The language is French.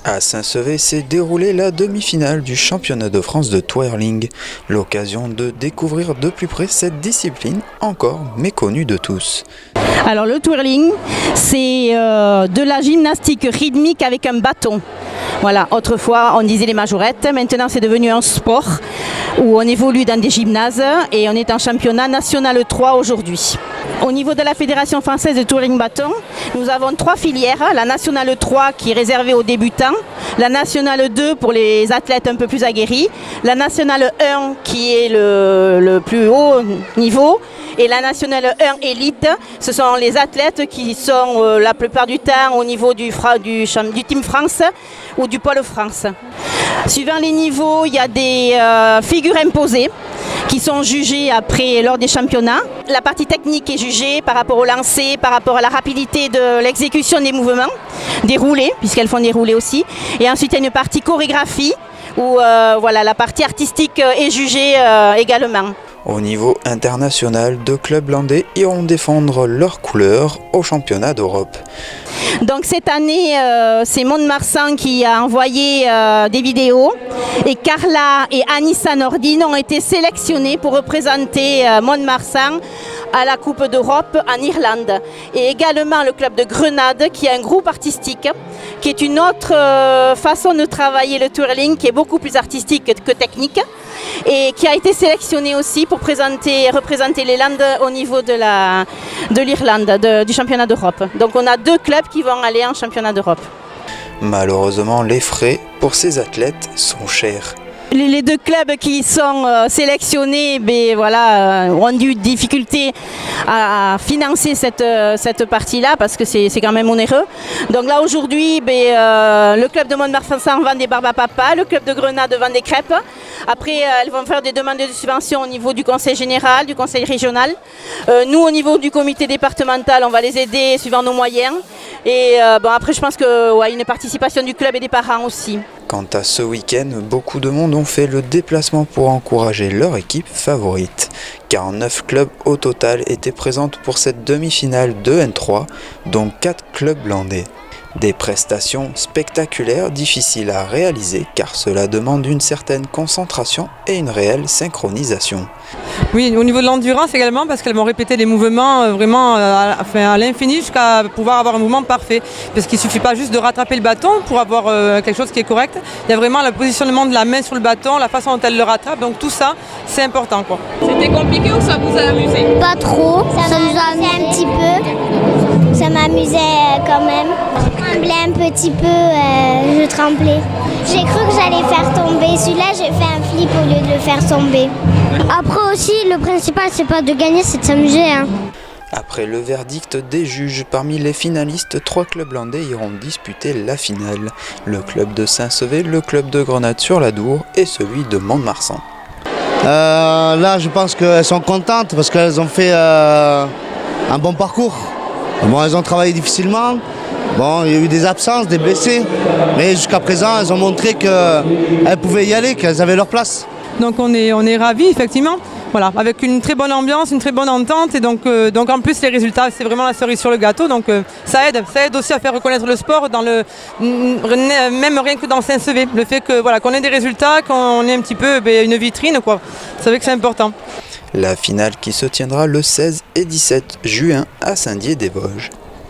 À Saint-Sevé s'est déroulée la demi-finale du championnat de France de twirling, l'occasion de découvrir de plus près cette discipline encore méconnue de tous. Alors le twirling, c'est de la gymnastique rythmique avec un bâton. Voilà, autrefois on disait les majorettes, maintenant c'est devenu un sport où on évolue dans des gymnases et on est en championnat national 3 aujourd'hui. Au niveau de la Fédération française de twirling bâton, nous avons 3 filières. La nationale 3 qui est réservée aux débutants, la nationale 2 pour les athlètes un peu plus aguerris, la nationale 1 qui est le plus haut niveau et la nationale 1 élite, ce sont les athlètes qui sont la plupart du temps au niveau du Team France ou du Pôle France. Suivant les niveaux, il y a des figures imposées qui sont jugées après lors des championnats. La partie technique est jugée par rapport au lancer, par rapport à la rapidité de l'exécution des mouvements, des roulés, puisqu'elles font des roulés aussi. Et ensuite, il y a une partie chorégraphie où voilà, la partie artistique est jugée également. Au niveau international, 2 clubs landais iront défendre leurs couleurs au championnat d'Europe. Donc cette année, c'est Mont-de-Marsan qui a envoyé des vidéos et Carla et Anissa Nordine ont été sélectionnées pour représenter Mont-de-Marsan à la Coupe d'Europe en Irlande. Et également le club de Grenade qui est un groupe artistique, qui est une autre façon de travailler le twirling, qui est beaucoup plus artistique que technique et qui a été sélectionné aussi pour représenter les Landes au niveau de l'Irlande, du championnat d'Europe. Donc on a 2 clubs qui vont aller en championnat d'Europe. Malheureusement, les frais pour ces athlètes sont chers. Les 2 clubs qui sont sélectionnés ont eu difficulté à financer cette partie-là parce que c'est quand même onéreux. Donc là aujourd'hui, le club de Mont-de-Marsan vend des barbes à papa, le club de Grenade vend des crêpes. Après, elles vont faire des demandes de subvention au niveau du conseil général, du conseil régional. Nous, au niveau du comité départemental, on va les aider suivant nos moyens. Et après, je pense qu'il y a une participation du club et des parents aussi. Quant à ce week-end, beaucoup de monde ont fait le déplacement pour encourager leur équipe favorite. 49 clubs au total étaient présents pour cette demi-finale de N3, dont 4 clubs landais. Des prestations spectaculaires difficiles à réaliser car cela demande une certaine concentration et une réelle synchronisation. Oui, au niveau de l'endurance également, parce qu'elles vont répéter les mouvements vraiment à l'infini jusqu'à pouvoir avoir un mouvement parfait. Parce qu'il ne suffit pas juste de rattraper le bâton pour avoir quelque chose qui est correct. Il y a vraiment le positionnement de la main sur le bâton, la façon dont elle le rattrape. Donc tout ça, c'est important, quoi. C'était compliqué ou ça vous a amusé? Pas trop, ça nous a amusé un petit peu. Ça m'amusait quand même. Je tremblais un petit peu, je tremblais. J'ai cru que j'allais faire tomber. Celui-là, j'ai fait un flip au lieu de le faire tomber. Après aussi, le principal, c'est pas de gagner, c'est de s'amuser. Après le verdict des juges, parmi les finalistes, 3 clubs landais iront disputer la finale. Le club de Saint-Sevé, le club de Grenade-sur-l'Adour et celui de Mont-de-Marsan. Là, je pense qu'elles sont contentes parce qu'elles ont fait un bon parcours. Bon, elles ont travaillé difficilement. Bon, il y a eu des absences, des blessés. Mais jusqu'à présent, elles ont montré qu'elles pouvaient y aller, qu'elles avaient leur place. Donc on est ravis, effectivement. Voilà, avec une très bonne ambiance, une très bonne entente. Et donc en plus, les résultats, c'est vraiment la cerise sur le gâteau. Donc ça aide aussi à faire reconnaître le sport, même rien que dans Saint-Sevé. Le fait qu'on ait des résultats, qu'on ait un petit peu une vitrine, quoi. C'est vrai que c'est important. La finale qui se tiendra le 16 et 17 juin à Saint-Dié-des-Vosges.